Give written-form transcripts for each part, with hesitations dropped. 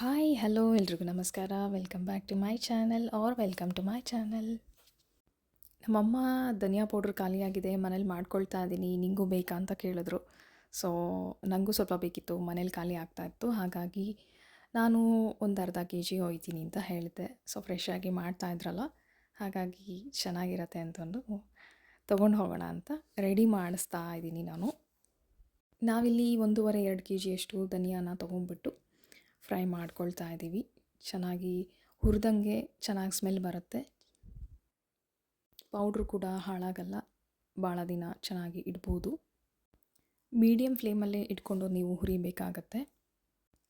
Hi hello ಎಲ್ರಿಗೂ ನಮಸ್ಕಾರ. Welcome back to my channel or welcome to my channel. ನಮ್ಮಮ್ಮ ಧನಿಯಾ ಪೌಡ್ರ್ ಖಾಲಿಯಾಗಿದೆ, ಮನೇಲಿ ಮಾಡ್ಕೊಳ್ತಾ ಇದ್ದೀನಿ, ನಿಂಗೂ ಬೇಕಾ ಅಂತ ಕೇಳಿದ್ರು. ಸೊ ನನಗೂ ಸ್ವಲ್ಪ ಬೇಕಿತ್ತು, ಮನೇಲಿ ಖಾಲಿ ಆಗ್ತಾಯಿತ್ತು. ಹಾಗಾಗಿ ನಾನು ಒಂದು ಅರ್ಧ ಕೆ.ಜಿ ಒಯ್ತೀನಿ ಅಂತ ಹೇಳಿದೆ. ಸೊ ಫ್ರೆಶ್ಶಾಗಿ ಮಾಡ್ತಾಯಿದ್ರಲ್ಲ, ಹಾಗಾಗಿ ಚೆನ್ನಾಗಿರತ್ತೆ ಅಂತಂದು ತೊಗೊಂಡು ಹೋಗೋಣ ಅಂತ ರೆಡಿ ಮಾಡಿಸ್ತಾ ಇದ್ದೀನಿ ನಾನು. ನಾವಿಲ್ಲಿ 1.5-2 ಕೆ.ಜಿಯಷ್ಟು ಧನಿಯಾನ ತೊಗೊಂಡ್ಬಿಟ್ಟು ಫ್ರೈ ಮಾಡ್ಕೊಳ್ತಾ ಇದ್ದೀವಿ. ಚೆನ್ನಾಗಿ ಹುರಿದಂಗೆ ಚೆನ್ನಾಗಿ ಸ್ಮೆಲ್ ಬರುತ್ತೆ. ಪೌಡ್ರು ಕೂಡ ಹಾಳಾಗಲ್ಲ, ಭಾಳ ದಿನ ಚೆನ್ನಾಗಿ ಇಡ್ಬೋದು. ಮೀಡಿಯಮ್ ಫ್ಲೇಮಲ್ಲೇ ಇಟ್ಕೊಂಡು ನೀವು ಹುರಿಬೇಕಾಗತ್ತೆ.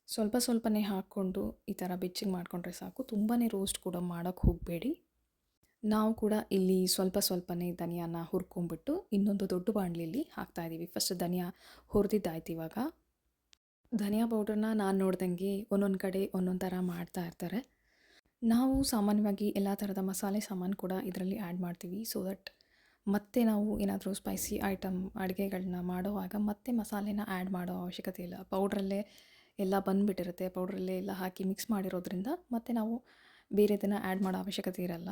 ಸ್ವಲ್ಪ ಸ್ವಲ್ಪನೇ ಹಾಕ್ಕೊಂಡು ಈ ಥರ ಬೆಚ್ಚಗೆ ಮಾಡಿಕೊಂಡ್ರೆ ಸಾಕು. ತುಂಬಾ ರೋಸ್ಟ್ ಕೂಡ ಮಾಡೋಕ್ಕೆ ಹೋಗಬೇಡಿ. ನಾವು ಕೂಡ ಇಲ್ಲಿ ಸ್ವಲ್ಪ ಸ್ವಲ್ಪನೇ ಧನಿಯಾನ ಹುರ್ಕೊಂಡ್ಬಿಟ್ಟು ಇನ್ನೊಂದು ದೊಡ್ಡ ಬಾಣಲಿಯಲ್ಲಿ ಹಾಕ್ತಾಯಿದ್ದೀವಿ. ಫಸ್ಟ್ ಧನಿಯಾ ಹುರಿದಿದ್ದಾಯ್ತು. ಇವಾಗ ಧನಿಯಾ ಪೌಡ್ರನ್ನ ನಾನು ನೋಡ್ದಂಗೆ ಒಂದೊಂದು ಕಡೆ ಒಂದೊಂದು ಥರ ಮಾಡ್ತಾ ಇರ್ತಾರೆ. ನಾವು ಸಾಮಾನ್ಯವಾಗಿ ಎಲ್ಲ ಥರದ ಮಸಾಲೆ ಸಾಮಾನು ಕೂಡ ಇದರಲ್ಲಿ ಆ್ಯಡ್ ಮಾಡ್ತೀವಿ. ಸೊ ದಟ್ ಮತ್ತೆ ನಾವು ಏನಾದರೂ ಸ್ಪೈಸಿ ಐಟಮ್ ಅಡುಗೆಗಳನ್ನ ಮಾಡೋವಾಗ ಮತ್ತೆ ಮಸಾಲೆನ ಆ್ಯಡ್ ಮಾಡೋ ಅವಶ್ಯಕತೆ ಇಲ್ಲ. ಪೌಡ್ರಲ್ಲೇ ಎಲ್ಲ ಬಂದುಬಿಟ್ಟಿರುತ್ತೆ. ಪೌಡ್ರಲ್ಲೇ ಎಲ್ಲ ಹಾಕಿ ಮಿಕ್ಸ್ ಮಾಡಿರೋದ್ರಿಂದ ಮತ್ತೆ ನಾವು ಬೇರೆದನ್ನು ಆ್ಯಡ್ ಮಾಡೋ ಅವಶ್ಯಕತೆ ಇರಲ್ಲ.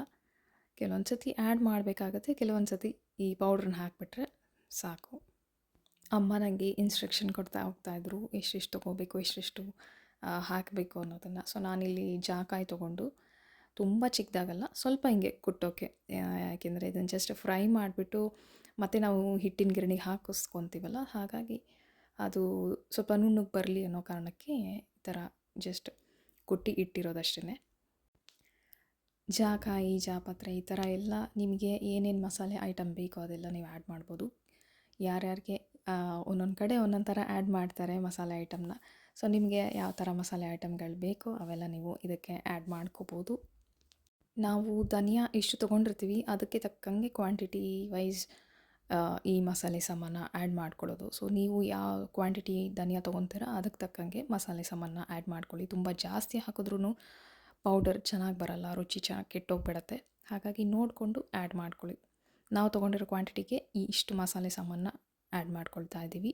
ಕೆಲವೊಂದು ಸತಿ ಆ್ಯಡ್ ಮಾಡಬೇಕಾಗತ್ತೆ, ಕೆಲವೊಂದು ಸತಿ ಈ ಪೌಡ್ರನ್ನ ಹಾಕಿಬಿಟ್ರೆ ಸಾಕು. ಅಮ್ಮ ನನಗೆ ಇನ್ಸ್ಟ್ರಕ್ಷನ್ ಕೊಡ್ತಾ ಹೋಗ್ತಾಯಿದ್ರು, ಎಷ್ಟೆಷ್ಟು ತೊಗೋಬೇಕು, ಎಷ್ಟೆಷ್ಟು ಹಾಕಬೇಕು ಅನ್ನೋದನ್ನು. ಸೊ ನಾನಿಲ್ಲಿ ಜಾಕಾಯಿ ತೊಗೊಂಡು, ತುಂಬ ಚಿಕ್ಕದಾಗಲ್ಲ, ಸ್ವಲ್ಪ ಹಿಂಗೆ ಕುಟ್ಟೋಕ್ಕೆ, ಯಾಕೆಂದರೆ ಇದನ್ನು ಜಸ್ಟ್ ಫ್ರೈ ಮಾಡಿಬಿಟ್ಟು ಮತ್ತು ನಾವು ಹಿಟ್ಟಿನ ಗಿರಣಿಗೆ ಹಾಕಿಸ್ಕೊತೀವಲ್ಲ, ಹಾಗಾಗಿ ಅದು ಸ್ವಲ್ಪ ನುಣ್ಣಗೆ ಬರಲಿ ಅನ್ನೋ ಕಾರಣಕ್ಕೆ ಈ ಥರ ಜಸ್ಟ್ ಕುಟ್ಟಿ ಇಟ್ಟಿರೋದಷ್ಟೇ. ಜಾಕಾಯಿ, ಜಾಪತ್ರೆ ಈ ಥರ ಎಲ್ಲ ನಿಮಗೆ ಏನೇನು ಮಸಾಲೆ ಐಟಮ್ ಬೇಕೋ ಅದೆಲ್ಲ ನೀವು ಆ್ಯಡ್ ಮಾಡ್ಬೋದು. ಯಾರ್ಯಾರಿಗೆ ಒಂದೊಂದು ಕಡೆ ಒಂದೊಂದು ಥರ ಆ್ಯಡ್ ಮಾಡ್ತಾರೆ ಮಸಾಲೆ ಐಟಮ್ನ. ಸೊ ನಿಮಗೆ ಯಾವ ಥರ ಮಸಾಲೆ ಐಟಮ್ಗಳು ಬೇಕೋ ಅವೆಲ್ಲ ನೀವು ಇದಕ್ಕೆ ಆ್ಯಡ್ ಮಾಡ್ಕೋಬೋದು. ನಾವು ಧನಿಯಾ ಎಷ್ಟು ತೊಗೊಂಡಿರ್ತೀವಿ ಅದಕ್ಕೆ ತಕ್ಕಂಗೆ ಕ್ವಾಂಟಿಟಿ ವೈಸ್ ಈ ಮಸಾಲೆ ಸಾಮಾನ ಆ್ಯಡ್ ಮಾಡ್ಕೊಳ್ಳೋದು. ಸೊ ನೀವು ಯಾವ ಕ್ವಾಂಟಿಟಿ ಧನಿಯಾ ತೊಗೊತೀರ ಅದಕ್ಕೆ ತಕ್ಕಂಗೆ ಮಸಾಲೆ ಸಾಮಾನ ಆ್ಯಡ್ ಮಾಡ್ಕೊಳ್ಳಿ. ತುಂಬ ಜಾಸ್ತಿ ಹಾಕಿದ್ರೂ ಪೌಡರ್ ಚೆನ್ನಾಗಿ ಬರಲ್ಲ, ರುಚಿ ಕೆಟ್ಟೋಗ್ಬಿಡತ್ತೆ. ಹಾಗಾಗಿ ನೋಡಿಕೊಂಡು ಆ್ಯಡ್ ಮಾಡ್ಕೊಳ್ಳಿ. ನಾವು ತೊಗೊಂಡಿರೋ ಕ್ವಾಂಟಿಟಿಗೆ ಇಷ್ಟು ಮಸಾಲೆ ಸಾಮಾನ ಆ್ಯಡ್ ಮಾಡ್ಕೊಳ್ತಾ ಇದ್ದೀವಿ.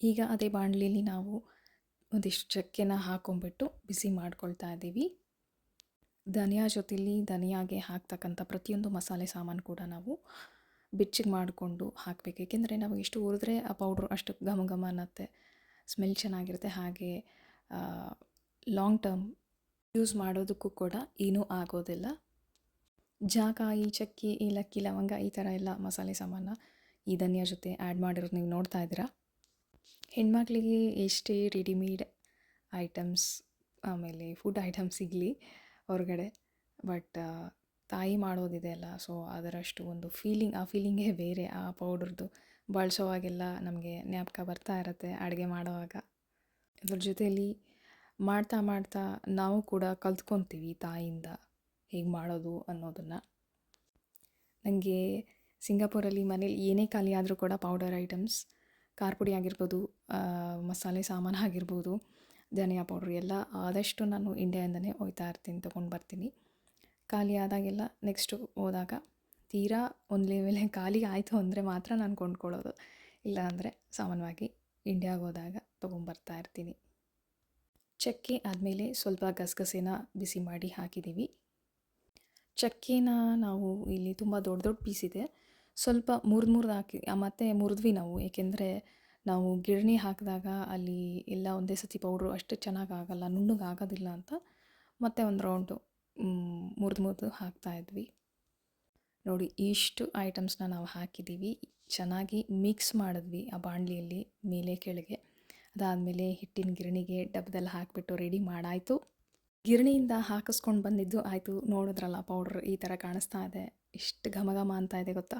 ಈಗ ಅದೇ ಬಾಣಲಿಯಲ್ಲಿ ನಾವು ಒಂದಿಷ್ಟು ಚಕ್ಕೆನ ಹಾಕ್ಕೊಂಬಿಟ್ಟು ಬಿಸಿ ಮಾಡ್ಕೊಳ್ತಾ ಇದ್ದೀವಿ. ಧನಿಯಾ ಜೊತೆಲಿ ಧನಿಯಾಗೆ ಹಾಕ್ತಕ್ಕಂಥ ಪ್ರತಿಯೊಂದು ಮಸಾಲೆ ಸಾಮಾನು ಕೂಡ ನಾವು ಬೆಚ್ಚಗೆ ಮಾಡಿಕೊಂಡು ಹಾಕಬೇಕು. ಏಕೆಂದರೆ ನಾವು ಎಷ್ಟು ಹುರಿದ್ರೆ ಆ ಪೌಡ್ರು ಅಷ್ಟು ಘಮ ಘಮ ಅನ್ನತ್ತೆ, ಸ್ಮೆಲ್ ಚೆನ್ನಾಗಿರುತ್ತೆ. ಹಾಗೆ ಲಾಂಗ್ ಟರ್ಮ್ ಯೂಸ್ ಮಾಡೋದಕ್ಕೂ ಕೂಡ ಏನೂ ಆಗೋದಿಲ್ಲ. ಜಾಕಾಯಿ, ಚಕ್ಕೆ, ಏಲಕ್ಕಿ, ಲವಂಗ ಈ ಥರ ಎಲ್ಲ ಮಸಾಲೆ ಸಾಮಾನ ಈ ಧನಿಯಾ ಜೊತೆ ಆ್ಯಡ್ ಮಾಡಿರೋದು ನೀವು ನೋಡ್ತಾ ಇದ್ದೀರಾ. ಹೆಣ್ಮಕ್ಳಿಗೆ ಎಷ್ಟೇ ರೆಡಿಮೇಡ್ ಐಟಮ್ಸ್ ಆಮೇಲೆ ಫುಡ್ ಐಟಮ್ಸ್ ಸಿಗಲಿ ಹೊರಗಡೆ, ಬಟ್ ತಾಯಿ ಮಾಡೋದಿದೆ ಅಲ್ಲ, ಸೊ ಅದರಷ್ಟು ಒಂದು ಆ ಫೀಲಿಂಗೇ ಬೇರೆ. ಆ ಪೌಡ್ರದ್ದು ಬಳಸೋವಾಗೆಲ್ಲ ನಮಗೆ ಜ್ಞಾಪಕ ಬರ್ತಾ ಇರುತ್ತೆ ಅಡುಗೆ ಮಾಡೋವಾಗ. ಅದ್ರ ಜೊತೆಯಲ್ಲಿ ಮಾಡ್ತಾ ಮಾಡ್ತಾ ನಾವು ಕೂಡ ಕಲ್ತ್ಕೊತೀವಿ ತಾಯಿಯಿಂದ ಹೇಗೆ ಮಾಡೋದು ಅನ್ನೋದನ್ನು. ನನಗೆ ಸಿಂಗಾಪುರಲ್ಲಿ ಮನೇಲಿ ಏನೇ ಖಾಲಿ ಆದರೂ ಕೂಡ ಪೌಡರ್ ಐಟಮ್ಸ್, ಖಾರ ಪುಡಿ ಆಗಿರ್ಬೋದು, ಮಸಾಲೆ ಸಾಮಾನು ಆಗಿರ್ಬೋದು, ಧನಿಯಾ ಪೌಡ್ರ್ ಎಲ್ಲ ಆದಷ್ಟು ನಾನು ಇಂಡಿಯಾಯಿಂದನೇ ಒಯ್ತಾ ಇರ್ತೀನಿ, ತೊಗೊಂಡು ಬರ್ತೀನಿ. ಖಾಲಿ ಆದಾಗೆಲ್ಲ ನೆಕ್ಸ್ಟು ಹೋದಾಗ ತೀರಾ ಒಂದು ಲೆವೆಲ್ ಖಾಲಿ ಆಯಿತು ಅಂದರೆ ಮಾತ್ರ ನಾನು ಕೊಂಡ್ಕೊಳ್ಳೋದು. ಇಲ್ಲ ಅಂದರೆ ಸಾಮಾನ್ಯವಾಗಿ ಇಂಡಿಯಾಗೆ ಹೋದಾಗ ತೊಗೊಂಬರ್ತಾ ಇರ್ತೀನಿ. ಚಕ್ಕೆ ಆದಮೇಲೆ ಸ್ವಲ್ಪ ಗಸಗಸೆನ ಬಿಸಿ ಮಾಡಿ ಹಾಕಿದ್ದೀವಿ. ಚಕ್ಕೆನ ನಾವು ಇಲ್ಲಿ ತುಂಬ ದೊಡ್ಡ ದೊಡ್ಡ ಪೀಸ್ ಇದೆ, ಸ್ವಲ್ಪ ಮುರಿದು ಹಾಕಿ ಮತ್ತೆ ಮುರಿದ್ವಿ ನಾವು. ಏಕೆಂದರೆ ನಾವು ಗಿರಣಿ ಹಾಕಿದಾಗ ಅಲ್ಲಿ ಎಲ್ಲ ಒಂದೇ ಸತಿ ಪೌಡ್ರು ಅಷ್ಟು ಚೆನ್ನಾಗಿ ಆಗಲ್ಲ, ನುಣ್ಣಗೆ ಆಗೋದಿಲ್ಲ ಅಂತ ಮತ್ತೆ ಒಂದು ರೌಂಡು ಮುರಿದು ಹಾಕ್ತಾಯಿದ್ವಿ. ನೋಡಿ ಇಷ್ಟು ಐಟಮ್ಸ್ನ ನಾವು ಹಾಕಿದ್ದೀವಿ, ಚೆನ್ನಾಗಿ ಮಿಕ್ಸ್ ಮಾಡಿದ್ವಿ ಆ ಬಾಣಲಿಯಲ್ಲಿ ಮೇಲೆ ಕೆಳಗೆ. ಅದಾದಮೇಲೆ ಹಿಟ್ಟಿನ ಗಿರಣಿಗೆ ಡಬ್ಬದಲ್ಲಿ ಹಾಕಿಬಿಟ್ಟು ರೆಡಿ ಮಾಡಾಯಿತು. ಗಿರಣಿಯಿಂದ ಹಾಕಿಸ್ಕೊಂಡು ಬಂದಿದ್ದು ಆಯಿತು. ನೋಡಿದ್ರಲ್ಲ ಪೌಡ್ರ್ ಈ ಥರ ಕಾಣಿಸ್ತಾ ಇದೆ, ಎಷ್ಟು ಘಮ ಘಮ ಅಂತ ಇದೆ ಗೊತ್ತಾ.